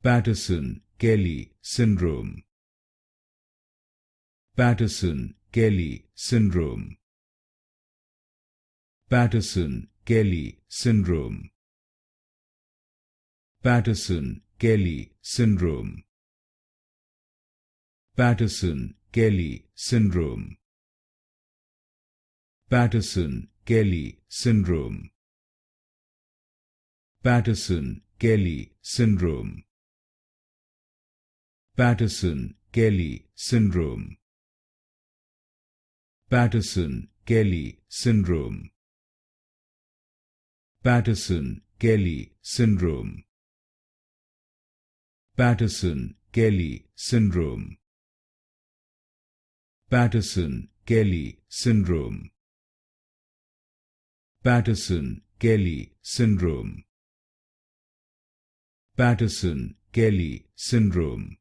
Paterson-Kelly Syndrome. Paterson-Kelly Syndrome. Paterson-Kelly Syndrome. Paterson-Kelly Syndrome. Paterson-Kelly Syndrome. Paterson-Kelly Syndrome. Paterson-Kelly Syndrome. Paterson-Kelly Syndrome. Paterson-Kelly Syndrome. Paterson-Kelly Syndrome. Paterson-Kelly Syndrome. Paterson-Kelly Syndrome. Paterson-Kelly Syndrome. Paterson-Kelly Syndrome.